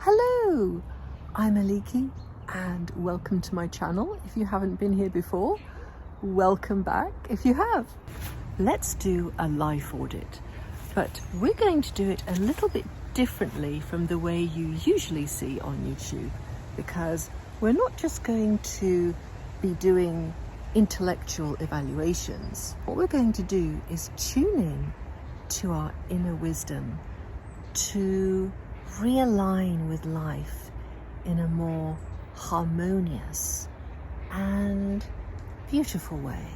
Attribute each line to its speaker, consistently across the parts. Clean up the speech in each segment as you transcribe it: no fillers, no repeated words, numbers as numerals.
Speaker 1: Hello, I'm Aliki and welcome to my channel. If you haven't been here before, welcome back if you have. Let's do a life audit, but we're going to do it a little bit differently from the way you usually see on YouTube, because we're not just going to be doing intellectual evaluations. What we're going to do is tune in to our inner wisdom to realign with life in a more harmonious and beautiful way.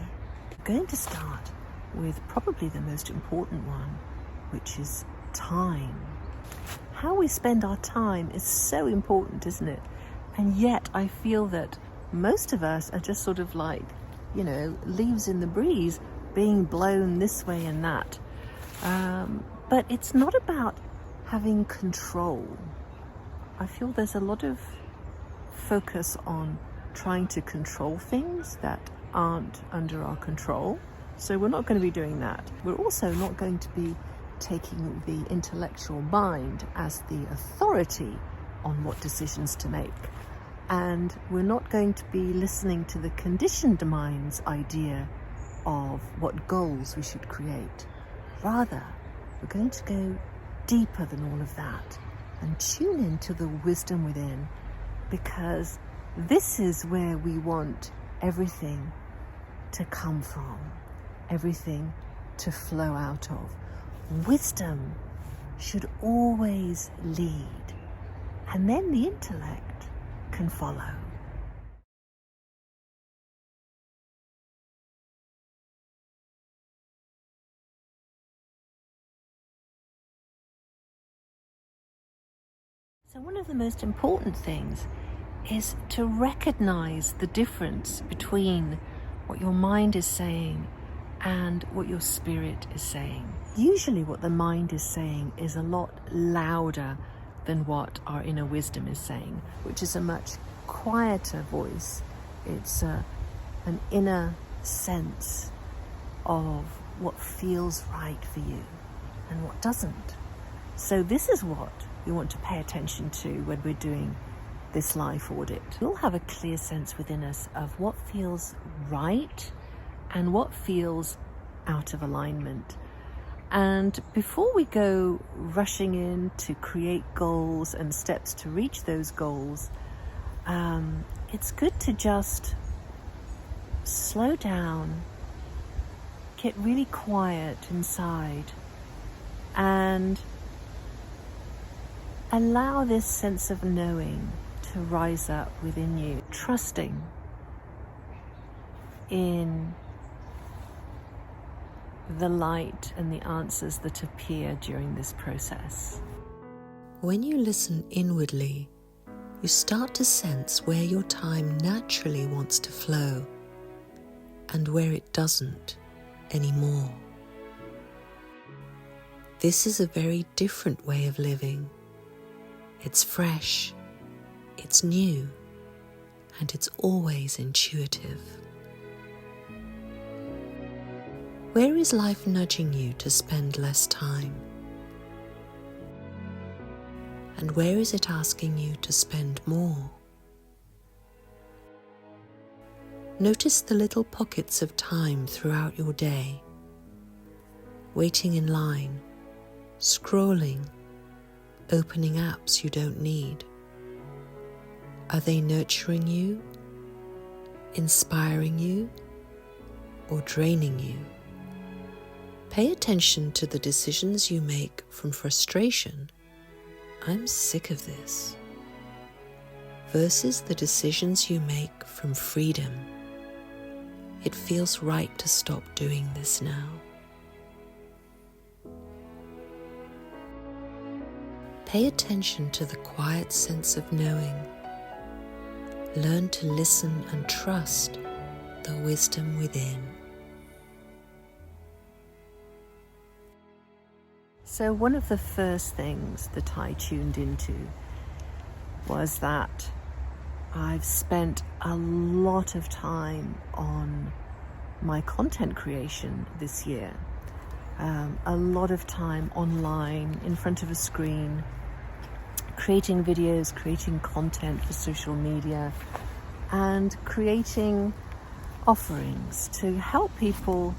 Speaker 1: I'm going to start with probably the most important one, which is time. How we spend our time is so important, isn't it? And yet I feel that most of us are just sort of like, leaves in the breeze, being blown this way and that. But it's not about having control. I feel there's a lot of focus on trying to control things that aren't under our control. So we're not going to be doing that. We're also not going to be taking the intellectual mind as the authority on what decisions to make. And we're not going to be listening to the conditioned mind's idea of what goals we should create. Rather, we're going to go deeper than all of that and tune into the wisdom within, because this is where we want everything to come from, everything to flow out of. Wisdom should always lead, and then the intellect can follow. So one of the most important things is to recognize the difference between what your mind is saying and what your spirit is saying. Usually what the mind is saying is a lot louder than what our inner wisdom is saying, which is a much quieter voice. It's an inner sense of what feels right for you and what doesn't. So this is what we want to pay attention to when we're doing this life audit. We'll have a clear sense within us of what feels right and what feels out of alignment. And before we go rushing in to create goals and steps to reach those goals, it's good to just slow down, get really quiet inside, and allow this sense of knowing to rise up within you, trusting in the light and the answers that appear during this process.
Speaker 2: When you listen inwardly, you start to sense where your time naturally wants to flow and where it doesn't anymore. This is a very different way of living. It's fresh, it's new, and it's always intuitive. Where is life nudging you to spend less time? And where is it asking you to spend more? Notice the little pockets of time throughout your day, waiting in line, scrolling, opening apps you don't need. Are they nurturing you, inspiring you, or draining you? Pay attention to the decisions you make from frustration, "I'm sick of this," versus the decisions you make from freedom. It feels right to stop doing this now. Pay attention to the quiet sense of knowing. Learn to listen and trust the wisdom within.
Speaker 1: So one of the first things that I tuned into was that I've spent a lot of time on my content creation this year. A lot of time online, in front of a screen, creating videos, creating content for social media, and creating offerings to help people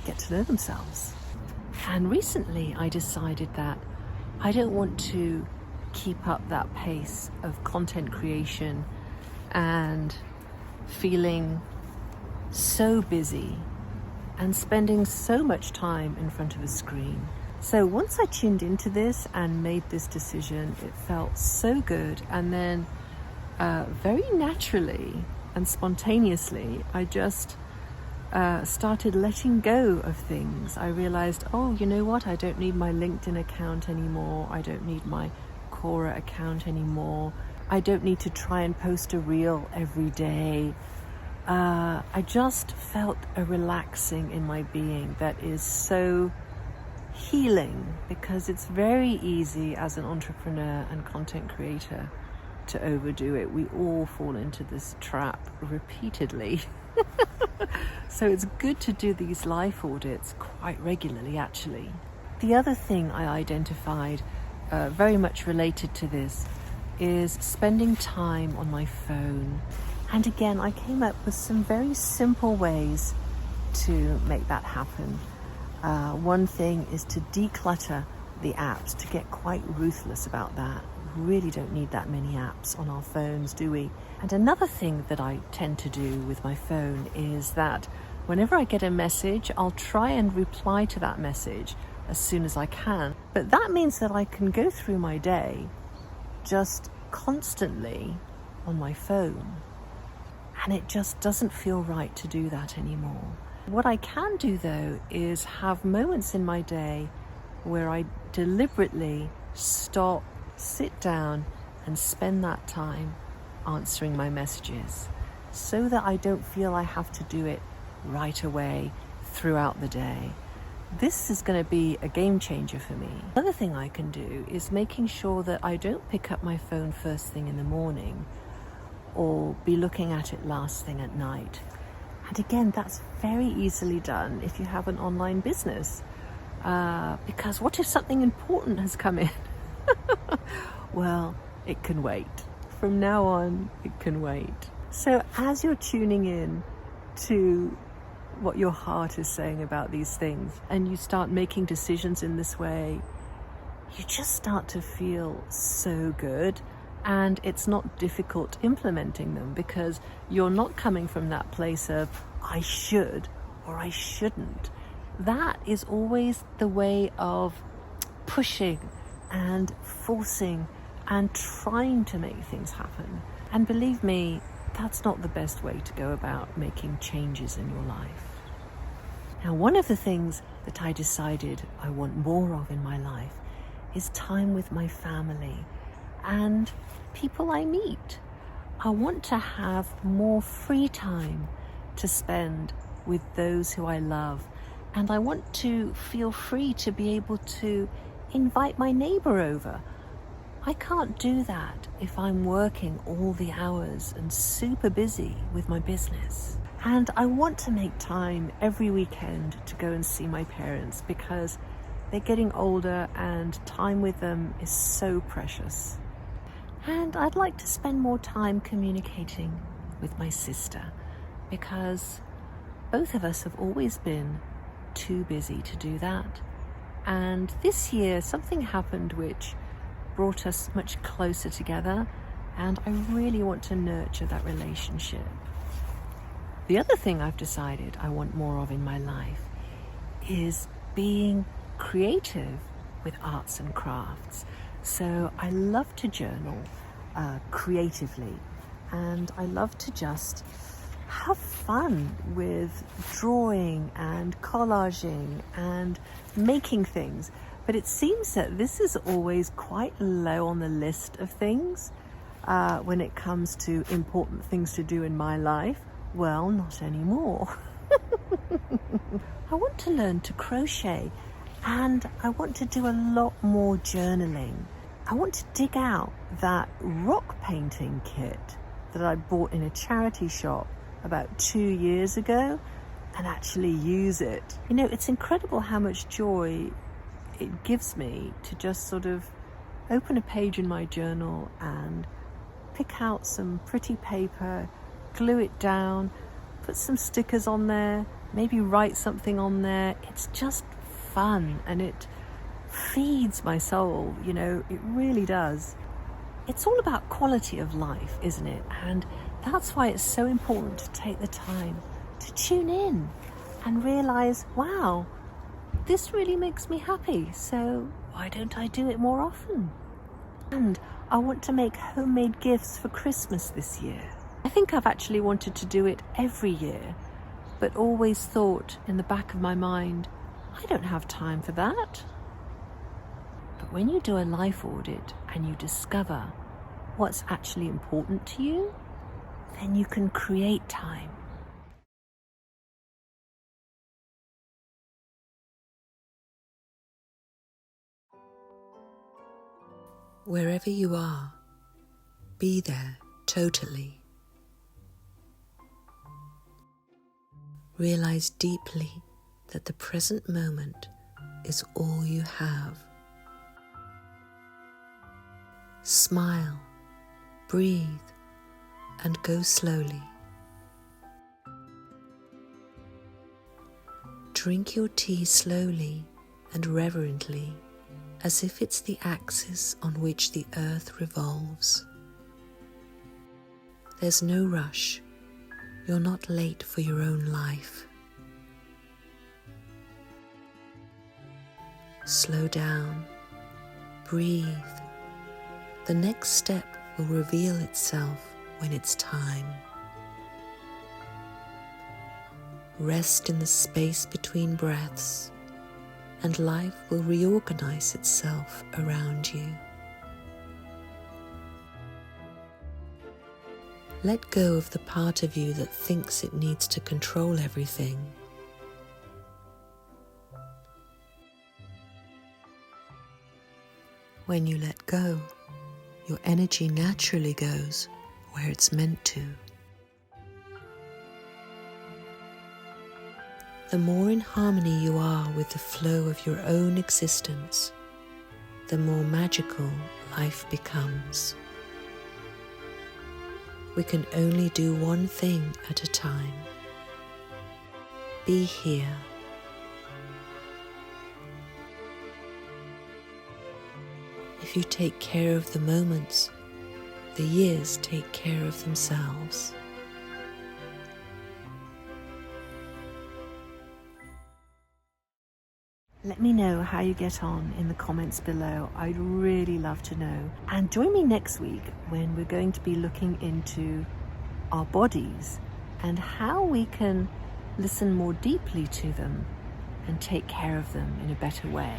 Speaker 1: get to know themselves. And recently I decided that I don't want to keep up that pace of content creation and feeling so busy and spending so much time in front of a screen. So once I tuned into this and made this decision, it felt so good. And then very naturally and spontaneously, I just started letting go of things. I realized, oh, you know what? I don't need my LinkedIn account anymore. I don't need my Quora account anymore. I don't need to try and post a reel every day. I just felt a relaxing in my being that is so healing, because it's very easy as an entrepreneur and content creator to overdo it. We all fall into this trap repeatedly. So it's good to do these life audits quite regularly, actually. The other thing I identified very much related to this is spending time on my phone. And again, I came up with some very simple ways to make that happen. One thing is to declutter the apps, to get quite ruthless about that. We really don't need that many apps on our phones, do we? And another thing that I tend to do with my phone is that whenever I get a message, I'll try and reply to that message as soon as I can. But that means that I can go through my day just constantly on my phone. And it just doesn't feel right to do that anymore. What I can do, though, is have moments in my day where I deliberately stop, sit down, and spend that time answering my messages, so that I don't feel I have to do it right away throughout the day. This is going to be a game changer for me. Another thing I can do is making sure that I don't pick up my phone first thing in the morning or be looking at it last thing at night. And again, that's very easily done if you have an online business. Because what if something important has come in? Well, it can wait. From now on, it can wait. So as you're tuning in to what your heart is saying about these things, and you start making decisions in this way, you just start to feel so good. And it's not difficult implementing them, because you're not coming from that place of I should or I shouldn't. That is always the way of pushing and forcing and trying to make things happen. And believe me, that's not the best way to go about making changes in your life. Now, one of the things that I decided I want more of in my life is time with my family and people I meet. I want to have more free time to spend with those who I love, and I want to feel free to be able to invite my neighbor over. I can't do that if I'm working all the hours and super busy with my business. And I want to make time every weekend to go and see my parents, because they're getting older and time with them is so precious. And I'd like to spend more time communicating with my sister, because both of us have always been too busy to do that. And this year something happened which brought us much closer together, and I really want to nurture that relationship. The other thing I've decided I want more of in my life is being creative with arts and crafts. So I love to journal creatively, and I love to just have fun with drawing and collaging and making things. But it seems that this is always quite low on the list of things when it comes to important things to do in my life. Well, not anymore. I want to learn to crochet, and I want to do a lot more journaling. I want to dig out that rock painting kit that I bought in a charity shop about 2 years ago and actually use it. You know, it's incredible how much joy it gives me to just sort of open a page in my journal and pick out some pretty paper, glue it down, put some stickers on there, maybe write something on there. It's just fun and it feeds my soul, you know, it really does. It's all about quality of life, isn't it? And that's why it's so important to take the time to tune in and realize, wow, this really makes me happy, so why don't I do it more often? And I want to make homemade gifts for Christmas this year. I think I've actually wanted to do it every year, but always thought in the back of my mind, I don't have time for that. But when you do a life audit and you discover what's actually important to you, then you can create time.
Speaker 2: Wherever you are, be there totally. Realize deeply that the present moment is all you have. Smile, breathe, and go slowly. Drink your tea slowly and reverently, as if it's the axis on which the earth revolves. There's no rush. You're not late for your own life. Slow down. Breathe. The next step will reveal itself when it's time. Rest in the space between breaths, and life will reorganize itself around you. Let go of the part of you that thinks it needs to control everything. When you let go, your energy naturally goes where it's meant to. The more in harmony you are with the flow of your own existence, the more magical life becomes. We can only do one thing at a time. Be here. If you take care of the moments, the years take care of themselves.
Speaker 1: Let me know how you get on in the comments below. I'd really love to know. And join me next week when we're going to be looking into our bodies and how we can listen more deeply to them and take care of them in a better way.